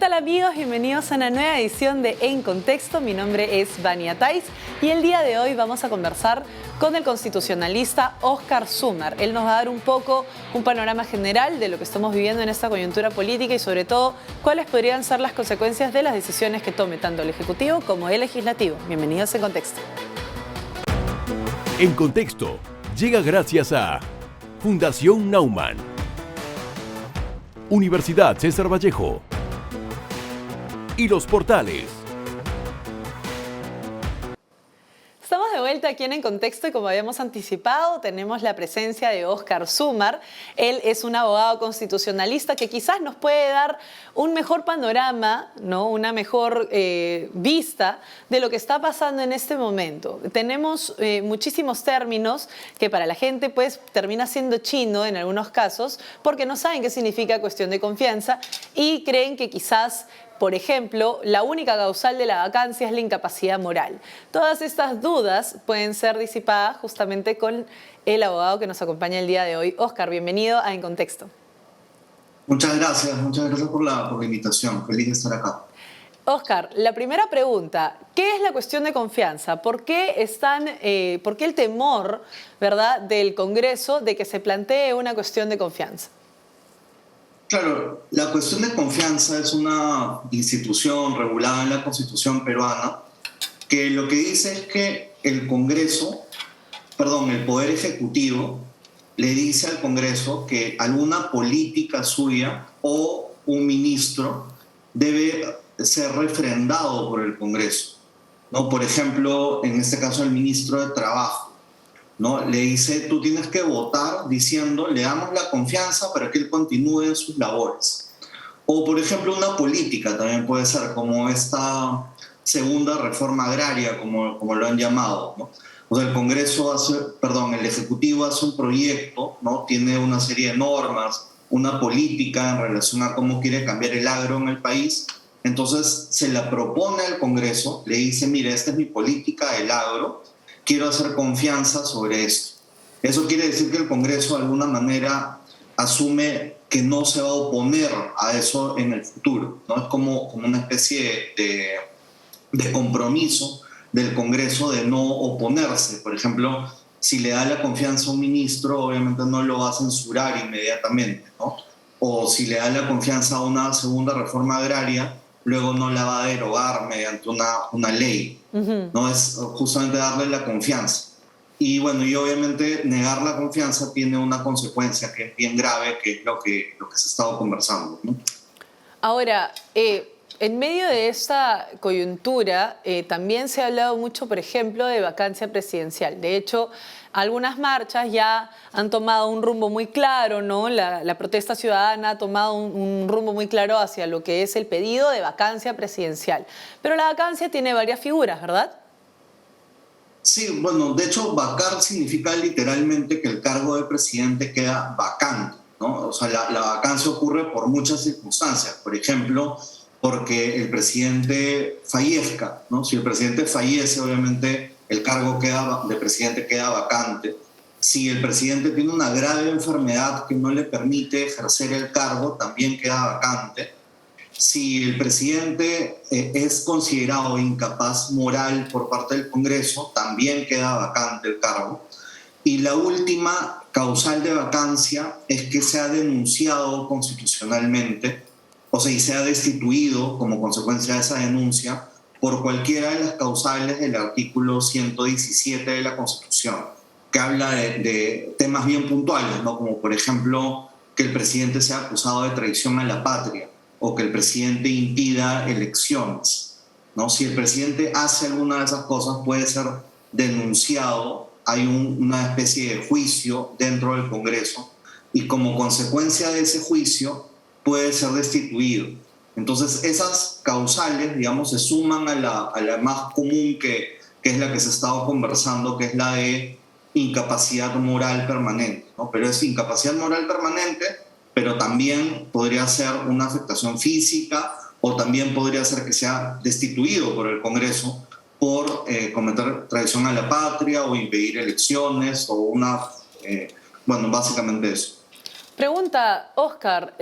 tal, amigos? Bienvenidos a una nueva edición de En Contexto. Mi nombre es Vania Tais y el día de hoy vamos a conversar con el constitucionalista Óscar Sumar. Él nos va a dar un panorama general de lo que estamos viviendo en esta coyuntura política y sobre todo cuáles podrían ser las consecuencias de las decisiones que tome tanto el Ejecutivo como el Legislativo. Bienvenidos a En Contexto. En Contexto llega gracias a Fundación Naumann, Universidad César Vallejo y Los Portales. Estamos de vuelta aquí en Contexto y como habíamos anticipado tenemos la presencia de Óscar Sumar. Él es un abogado constitucionalista que quizás nos puede dar un mejor panorama, ¿no? Una mejor vista de lo que está pasando en este momento. Tenemos muchísimos términos que para la gente pues termina siendo chino en algunos casos porque no saben qué significa cuestión de confianza y creen que quizás, por ejemplo, la única causal de la vacancia es la incapacidad moral. Todas estas dudas pueden ser disipadas justamente con el abogado que nos acompaña el día de hoy. Óscar, bienvenido a En Contexto. Muchas gracias por la invitación. Feliz de estar acá. Óscar, la primera pregunta, ¿qué es la cuestión de confianza? ¿Por qué el temor, ¿verdad?, del Congreso de que se plantee una cuestión de confianza? Claro, la cuestión de confianza es una institución regulada en la Constitución peruana que lo que dice es que el Poder Ejecutivo le dice al Congreso que alguna política suya o un ministro debe ser refrendado por el Congreso, ¿no? Por ejemplo, en este caso el ministro de Trabajo, ¿no? Le dice, tú tienes que votar diciendo, le damos la confianza para que él continúe en sus labores. O, por ejemplo, una política también puede ser, como esta segunda reforma agraria, como lo han llamado, ¿no? O sea, el Ejecutivo hace un proyecto, ¿no? Tiene una serie de normas, una política en relación a cómo quiere cambiar el agro en el país. Entonces, se la propone al Congreso, le dice, mire, esta es mi política del agro, quiero hacer confianza sobre esto. Eso quiere decir que el Congreso de alguna manera asume que no se va a oponer a eso en el futuro, ¿no? Es como una especie de compromiso del Congreso de no oponerse. Por ejemplo, si le da la confianza a un ministro, obviamente no lo va a censurar inmediatamente, ¿no? O si le da la confianza a una segunda reforma agraria, luego no la va a derogar mediante una ley. No es justamente darle la confianza. Y bueno, y obviamente negar la confianza tiene una consecuencia que es bien grave, que es lo que se ha estado conversando, ¿no? Ahora, en medio de esta coyuntura, también se ha hablado mucho, por ejemplo, de vacancia presidencial. De hecho, algunas marchas ya han tomado un rumbo muy claro, ¿no? La protesta ciudadana ha tomado un rumbo muy claro hacia lo que es el pedido de vacancia presidencial. Pero la vacancia tiene varias figuras, ¿verdad? Sí, bueno, de hecho, vacar significa literalmente que el cargo de presidente queda vacante, ¿no? O sea, la vacancia ocurre por muchas circunstancias. Por ejemplo, porque el presidente fallezca, ¿no? Si el presidente fallece, obviamente el cargo de presidente queda vacante. Si el presidente tiene una grave enfermedad que no le permite ejercer el cargo, también queda vacante. Si el presidente es considerado incapaz moral por parte del Congreso, también queda vacante el cargo. Y la última causal de vacancia es que se ha denunciado constitucionalmente, o sea, y se ha destituido como consecuencia de esa denuncia por cualquiera de las causales del artículo 117 de la Constitución, que habla de temas bien puntuales, ¿no? Como por ejemplo que el presidente sea acusado de traición a la patria o que el presidente impida elecciones, ¿no? Si el presidente hace alguna de esas cosas puede ser denunciado, hay una especie de juicio dentro del Congreso y como consecuencia de ese juicio puede ser destituido. Entonces esas causales, digamos, se suman a la más común que es la que se ha estado conversando, que es la de incapacidad moral permanente, ¿no? Pero es incapacidad moral permanente, pero también podría ser una afectación física o también podría ser que sea destituido por el Congreso por cometer traición a la patria o impedir elecciones o básicamente eso. Pregunta, Oscar,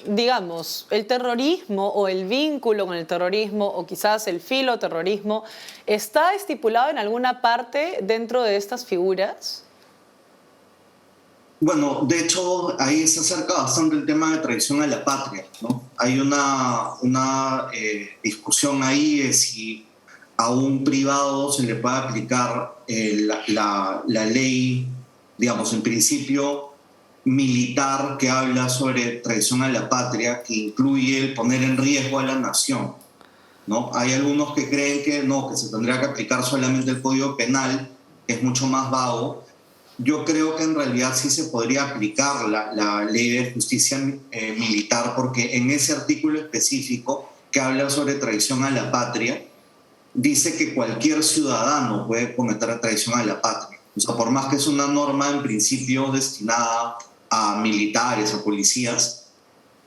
digamos, el terrorismo o el vínculo con el terrorismo o quizás el filoterrorismo, ¿está estipulado en alguna parte dentro de estas figuras? Bueno, de hecho, ahí se acerca bastante el tema de traición a la patria, ¿no? Hay una discusión ahí de si a un privado se le puede aplicar la ley, digamos, en principio militar que habla sobre traición a la patria, que incluye el poner en riesgo a la nación, ¿no? Hay algunos que creen que no, que se tendría que aplicar solamente el Código Penal, que es mucho más vago. Yo creo que en realidad sí se podría aplicar la ley de justicia militar, porque en ese artículo específico que habla sobre traición a la patria, dice que cualquier ciudadano puede cometer traición a la patria. O sea, por más que es una norma en principio destinada a militares o policías,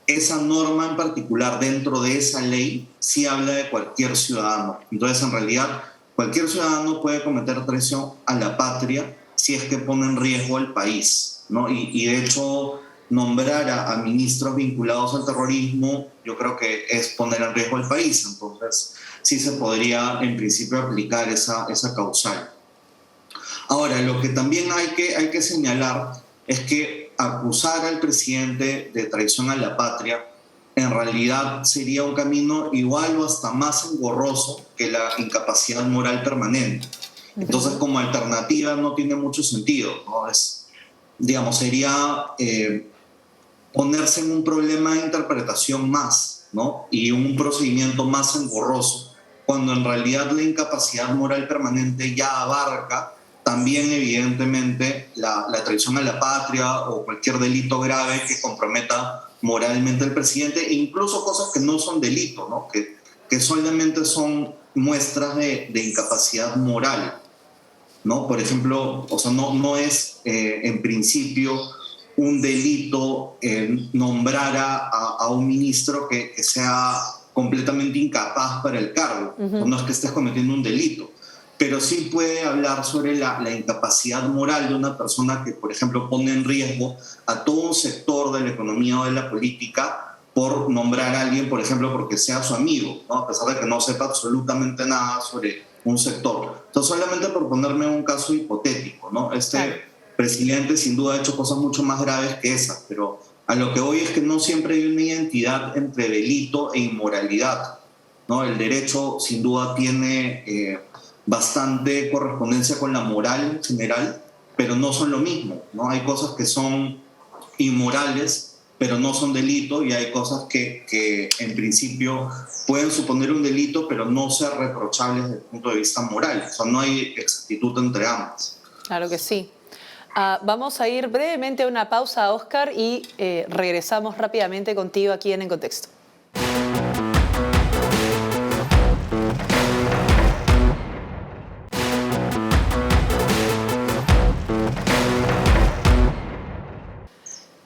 esa norma en particular dentro de esa ley sí habla de cualquier ciudadano. Entonces, en realidad, cualquier ciudadano puede cometer traición a la patria si es que pone en riesgo al país, ¿no? Y de hecho, nombrar a ministros vinculados al terrorismo, yo creo que es poner en riesgo al país. Entonces, sí se podría, en principio, aplicar esa causal. Ahora, lo que también hay que señalar es que acusar al presidente de traición a la patria en realidad sería un camino igual o hasta más engorroso que la incapacidad moral permanente. Entonces, como alternativa no tiene mucho sentido, ¿no? Digamos, sería ponerse en un problema de interpretación más, ¿no? Y un procedimiento más engorroso, cuando en realidad la incapacidad moral permanente ya abarca también evidentemente la traición a la patria o cualquier delito grave que comprometa moralmente al presidente, e incluso cosas que no son delito, ¿no? Que solamente son muestras de incapacidad moral, ¿no? Por ejemplo, o sea, no es en principio un delito nombrar a un ministro que sea completamente incapaz para el cargo. No es que estés cometiendo un delito, pero sí puede hablar sobre la incapacidad moral de una persona que, por ejemplo, pone en riesgo a todo un sector de la economía o de la política por nombrar a alguien, por ejemplo, porque sea su amigo, ¿no? A pesar de que no sepa absolutamente nada sobre un sector. Entonces, solamente por ponerme un caso hipotético, ¿no? Presidente sin duda ha hecho cosas mucho más graves que esas, pero a lo que voy es que no siempre hay una identidad entre delito e inmoralidad, ¿no? El derecho sin duda tiene bastante correspondencia con la moral en general, pero no son lo mismo, ¿no? Hay cosas que son inmorales, pero no son delito, y hay cosas que en principio pueden suponer un delito, pero no ser reprochables desde el punto de vista moral. O sea, no hay exactitud entre ambas. Claro que sí. Vamos a ir brevemente a una pausa, Oscar, y regresamos rápidamente contigo aquí en Contexto.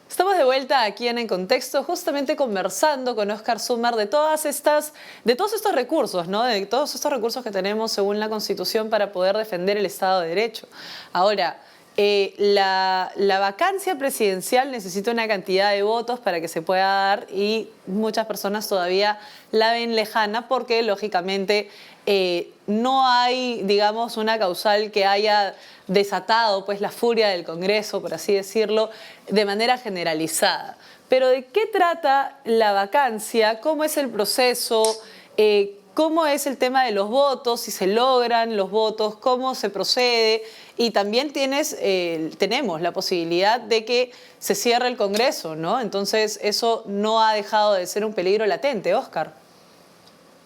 Estamos de vuelta aquí en Contexto, justamente conversando con Oscar Sumar de todos estos recursos, ¿no? De todos estos recursos que tenemos según la Constitución para poder defender el Estado de Derecho. Ahora, la vacancia presidencial necesita una cantidad de votos para que se pueda dar, y muchas personas todavía la ven lejana porque, lógicamente, no hay, digamos, una causal que haya desatado pues la furia del Congreso, por así decirlo, de manera generalizada. Pero ¿de qué trata la vacancia? ¿Cómo es el proceso? ¿Cómo es el tema de los votos? Si se logran los votos, ¿cómo se procede? Y también tenemos la posibilidad de que se cierre el Congreso, ¿no? Entonces eso no ha dejado de ser un peligro latente, Oscar.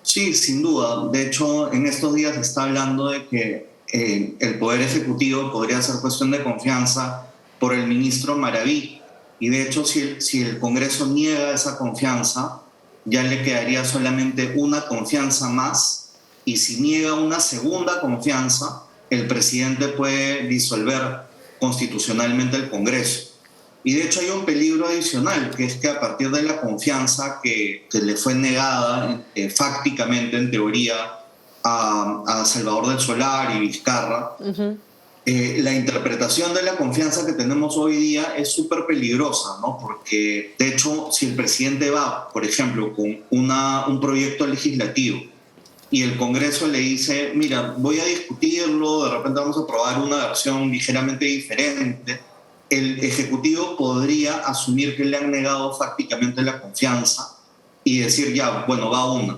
Sí, sin duda. De hecho, en estos días se está hablando de que el Poder Ejecutivo podría ser cuestión de confianza por el ministro Maraví. Y de hecho, si el Congreso niega esa confianza, ya le quedaría solamente una confianza más. Y si niega una segunda confianza, el presidente puede disolver constitucionalmente el Congreso. Y de hecho hay un peligro adicional, que es que a partir de la confianza que le fue negada fácticamente, en teoría, a Salvador del Solar y Vizcarra, La interpretación de la confianza que tenemos hoy día es súper peligrosa, ¿no? Porque, de hecho, si el presidente va, por ejemplo, con un proyecto legislativo y el Congreso le dice, mira, voy a discutirlo, de repente vamos a aprobar una versión ligeramente diferente, el Ejecutivo podría asumir que le han negado fácticamente la confianza y decir, ya, bueno, va una.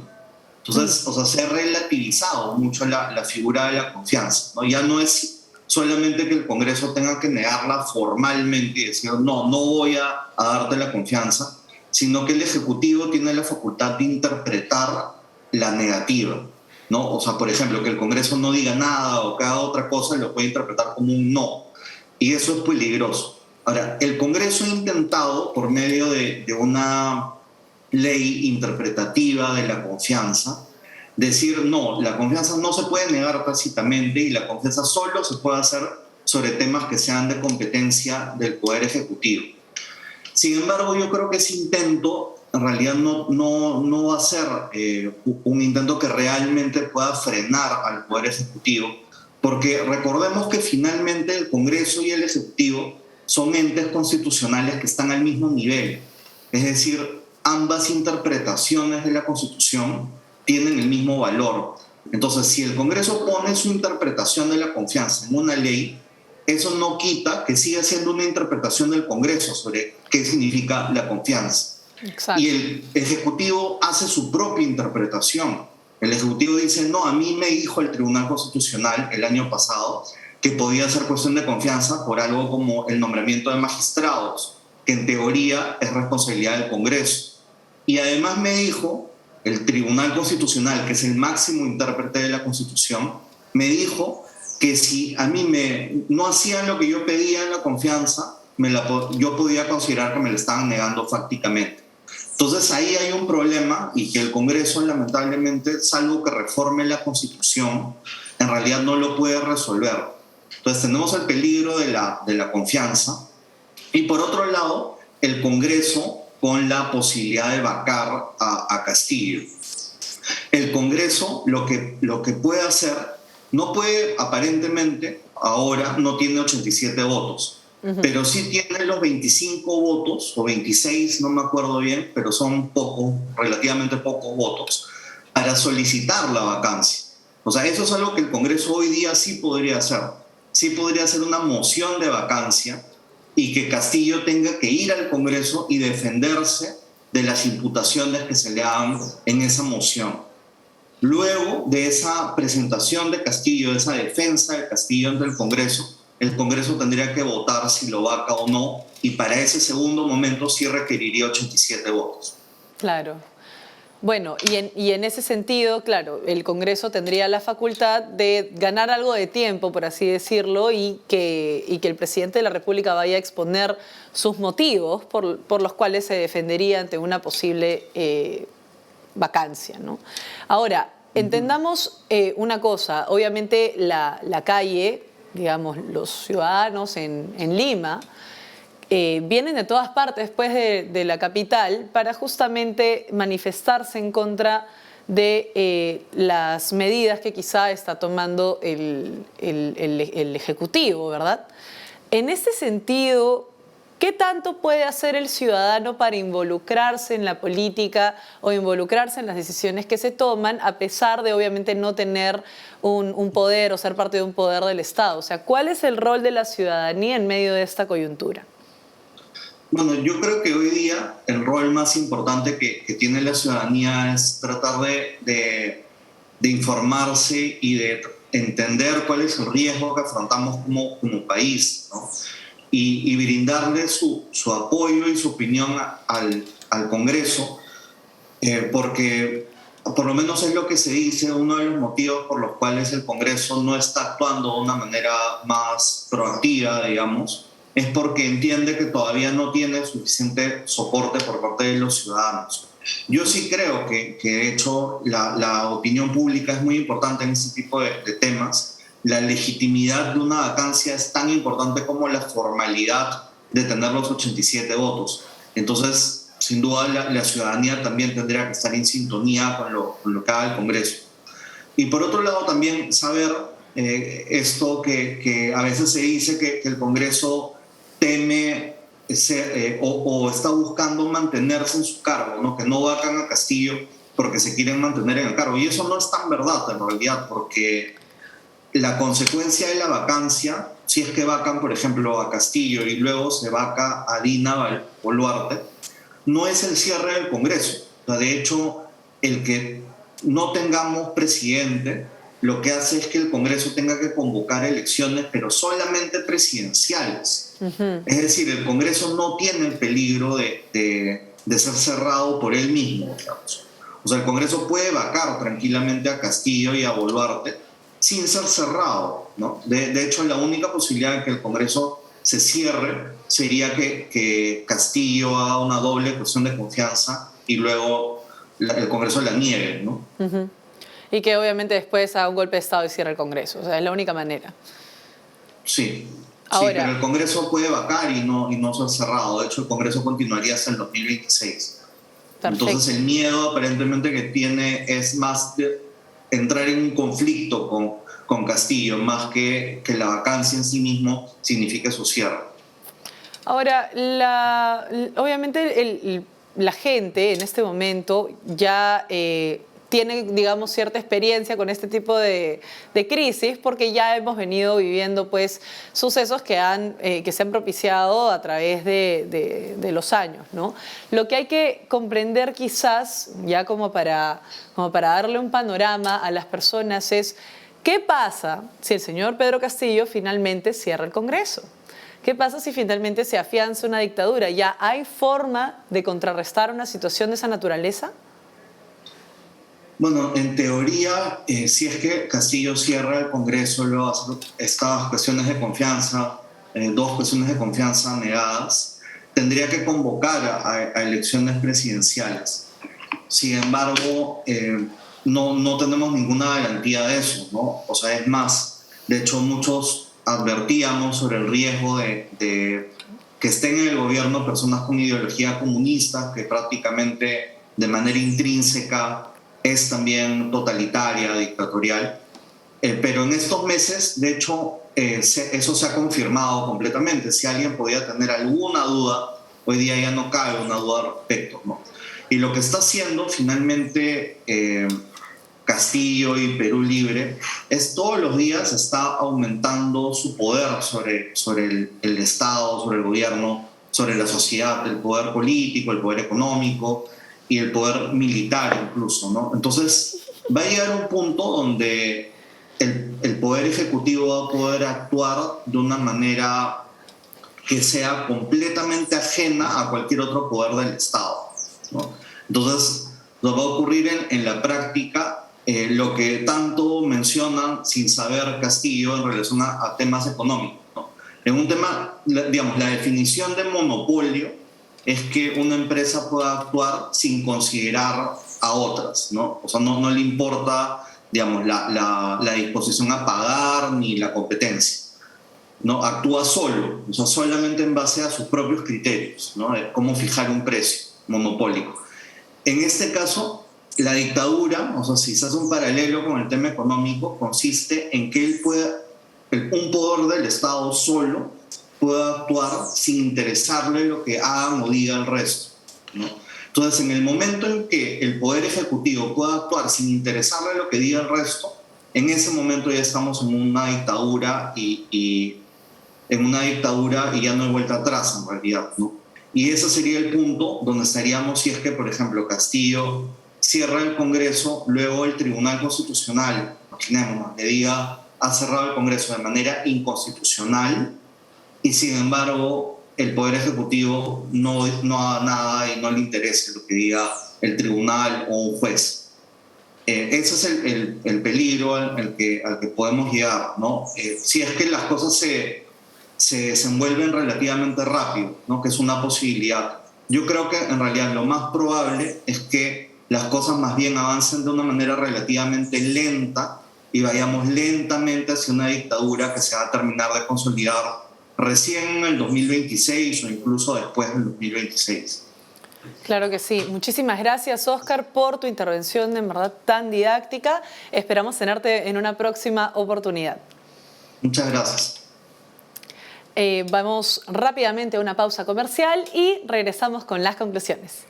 Entonces, o sea, se ha relativizado mucho la figura de la confianza, ¿no? Ya no es solamente que el Congreso tenga que negarla formalmente y decir, no, no voy a darte la confianza, sino que el Ejecutivo tiene la facultad de interpretar la negativa, ¿no? O sea, por ejemplo, que el Congreso no diga nada o que haga otra cosa, lo puede interpretar como un no. Y eso es peligroso. Ahora, el Congreso ha intentado, por medio de una ley interpretativa de la confianza, decir, no, la confianza no se puede negar tácitamente y la confianza solo se puede hacer sobre temas que sean de competencia del Poder Ejecutivo. Sin embargo, yo creo que ese intento en realidad no va a ser un intento que realmente pueda frenar al Poder Ejecutivo, porque recordemos que finalmente el Congreso y el Ejecutivo son entes constitucionales que están al mismo nivel. Es decir, ambas interpretaciones de la Constitución tienen el mismo valor. Entonces, si el Congreso pone su interpretación de la confianza en una ley, eso no quita que siga siendo una interpretación del Congreso sobre qué significa la confianza. Exacto. Y el Ejecutivo hace su propia interpretación. El Ejecutivo dice, no, a mí me dijo el Tribunal Constitucional el año pasado que podía ser cuestión de confianza por algo como el nombramiento de magistrados, que en teoría es responsabilidad del Congreso. Y además me dijo, el Tribunal Constitucional, que es el máximo intérprete de la Constitución, me dijo que si a mí no hacían lo que yo pedía en la confianza, yo podía considerar que me la estaban negando fácticamente. Entonces ahí hay un problema y que el Congreso, lamentablemente, salvo que reforme la Constitución, en realidad no lo puede resolver. Entonces tenemos el peligro de la confianza y, por otro lado, el Congreso con la posibilidad de vacar a Castillo. El Congreso lo que puede hacer, no puede, aparentemente, ahora no tiene 87 votos, pero sí tiene los 25 votos, o 26, no me acuerdo bien, pero son pocos, relativamente pocos votos, para solicitar la vacancia. O sea, eso es algo que el Congreso hoy día sí podría hacer. Sí podría hacer una moción de vacancia y que Castillo tenga que ir al Congreso y defenderse de las imputaciones que se le hagan en esa moción. Luego de esa presentación de Castillo, de esa defensa de Castillo ante el Congreso tendría que votar si lo vaca o no, y para ese segundo momento sí requeriría 87 votos. Claro. Bueno, y en ese sentido, claro, el Congreso tendría la facultad de ganar algo de tiempo, por así decirlo, y que el presidente de la República vaya a exponer sus motivos por los cuales se defendería ante una posible vacancia, ¿no? Ahora, entendamos una cosa. Obviamente la calle, digamos, los ciudadanos en Lima, vienen de todas partes pues, de la capital para justamente manifestarse en contra de las medidas que quizá está tomando el Ejecutivo, ¿verdad? En este sentido, ¿qué tanto puede hacer el ciudadano para involucrarse en la política o involucrarse en las decisiones que se toman, a pesar de obviamente no tener un poder o ser parte de un poder del Estado? O sea, ¿cuál es el rol de la ciudadanía en medio de esta coyuntura? Bueno, yo creo que hoy día el rol más importante que tiene la ciudadanía es tratar de informarse y de entender cuál es el riesgo que afrontamos como país, ¿no? Y brindarle su apoyo y su opinión al Congreso, porque por lo menos es lo que se dice, uno de los motivos por los cuales el Congreso no está actuando de una manera más proactiva, digamos, es porque entiende que todavía no tiene suficiente soporte por parte de los ciudadanos. Yo sí creo que de hecho la opinión pública es muy importante en este tipo de temas. La legitimidad de una vacancia es tan importante como la formalidad de tener los 87 votos. Entonces, sin duda, la ciudadanía también tendría que estar en sintonía con lo que haga el Congreso. Y por otro lado, también saber Esto que a veces se dice que el Congreso teme o está buscando mantenerse en su cargo, ¿no? Que no vacan a Castillo porque se quieren mantener en el cargo. Y eso no es tan verdad en realidad, porque la consecuencia de la vacancia, si es que vacan, por ejemplo, a Castillo y luego se vaca a Dina Boluarte, no es el cierre del Congreso. O sea, de hecho, el que no tengamos presidente lo que hace es que el Congreso tenga que convocar elecciones, pero solamente presidenciales. Es decir, el Congreso no tiene el peligro de ser cerrado por él mismo, digamos. O sea, el Congreso puede vacar tranquilamente a Castillo y a Boluarte sin ser cerrado, ¿no? De hecho, la única posibilidad de que el Congreso se cierre sería que Castillo haga una doble cuestión de confianza y luego el Congreso la niegue, ¿no? Y que obviamente después haga un golpe de Estado y cierre el Congreso. O sea, es la única manera. Sí. Ahora, sí, pero el Congreso puede vacar y no ser cerrado. De hecho, el Congreso continuaría hasta el 2026. Perfecto. Entonces, el miedo aparentemente que tiene es más de entrar en un conflicto con Castillo, más que la vacancia en sí mismo signifique su cierre. Ahora, obviamente la gente en este momento ya tiene, digamos, cierta experiencia con este tipo de crisis, porque ya hemos venido viviendo pues sucesos que se han propiciado a través de los años, ¿no? Lo que hay que comprender quizás, ya como para darle un panorama a las personas, es ¿qué pasa si el señor Pedro Castillo finalmente cierra el Congreso? ¿Qué pasa si finalmente se afianza una dictadura? ¿Ya hay forma de contrarrestar una situación de esa naturaleza? Bueno, en teoría, si es que Castillo cierra el Congreso, luego hace estas cuestiones de confianza, 2 cuestiones de confianza negadas, tendría que convocar a elecciones presidenciales. Sin embargo, no tenemos ninguna garantía de eso, ¿no? O sea, es más, de hecho muchos advertíamos sobre el riesgo de que estén en el gobierno personas con ideología comunista, que prácticamente de manera intrínseca es también totalitaria, dictatorial. Pero en estos meses, de hecho, eso se ha confirmado completamente. Si alguien podía tener alguna duda, hoy día ya no cabe una duda al respecto, ¿no? Y lo que está haciendo finalmente Castillo y Perú Libre es todos los días está aumentando su poder sobre el Estado, sobre el gobierno, sobre la sociedad, el poder político, el poder económico y el poder militar incluso, ¿no? Entonces va a llegar un punto donde el poder ejecutivo va a poder actuar de una manera que sea completamente ajena a cualquier otro poder del Estado, ¿no? Entonces nos va a ocurrir en la práctica lo que tanto mencionan sin saber Castillo en relación a temas económicos, ¿no? En un tema, digamos, la definición de monopolio es que una empresa pueda actuar sin considerar a otras, ¿no? O sea, no le importa, digamos, la disposición a pagar ni la competencia, ¿no? Actúa solo, o sea, solamente en base a sus propios criterios, ¿no? De cómo fijar un precio monopólico. En este caso, la dictadura, o sea, si se hace un paralelo con el tema económico, consiste en que un poder del Estado solo pueda actuar sin interesarle lo que hagan o diga el resto, ¿no? Entonces, en el momento en que el Poder Ejecutivo pueda actuar sin interesarle lo que diga el resto, en ese momento ya estamos en una dictadura y ya no hay vuelta atrás en realidad, ¿no? Y ese sería el punto donde estaríamos si es que, por ejemplo, Castillo cierra el Congreso, luego el Tribunal Constitucional, imaginémonos, le diga ha cerrado el Congreso de manera inconstitucional y sin embargo el Poder Ejecutivo no haga nada y no le interese lo que diga el tribunal o un juez. Ese es el peligro al que podemos llegar, ¿no? Si es que las cosas se desenvuelven relativamente rápido, ¿no? Que es una posibilidad. Yo creo que en realidad lo más probable es que las cosas más bien avancen de una manera relativamente lenta y vayamos lentamente hacia una dictadura que se va a terminar de consolidar recién en el 2026 o incluso después del 2026. Claro que sí. Muchísimas gracias, Óscar, por tu intervención en verdad tan didáctica. Esperamos tenerte en una próxima oportunidad. Muchas gracias. Vamos rápidamente a una pausa comercial y regresamos con las conclusiones.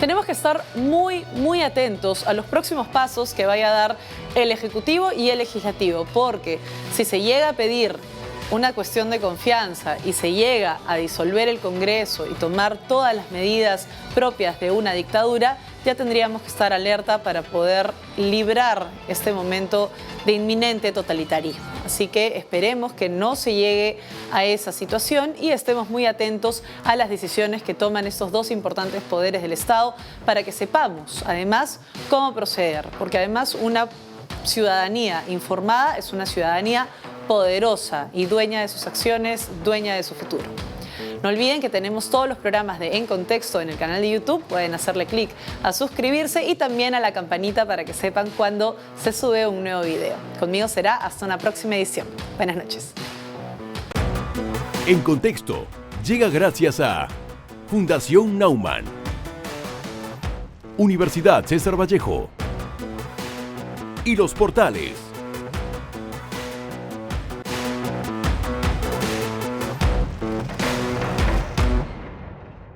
Tenemos que estar muy atentos a los próximos pasos que vaya a dar el Ejecutivo y el Legislativo, porque si se llega a pedir una cuestión de confianza y se llega a disolver el Congreso y tomar todas las medidas propias de una dictadura, ya tendríamos que estar alerta para poder librar este momento de inminente totalitarismo. Así que esperemos que no se llegue a esa situación y estemos muy atentos a las decisiones que toman estos dos importantes poderes del Estado para que sepamos, además, cómo proceder. Porque además una ciudadanía informada es una ciudadanía poderosa y dueña de sus acciones, dueña de su futuro. No olviden que tenemos todos los programas de En Contexto en el canal de YouTube. Pueden hacerle clic a suscribirse y también a la campanita para que sepan cuando se sube un nuevo video. Conmigo será hasta una próxima edición. Buenas noches. En Contexto llega gracias a Fundación Naumann, Universidad César Vallejo y Los Portales.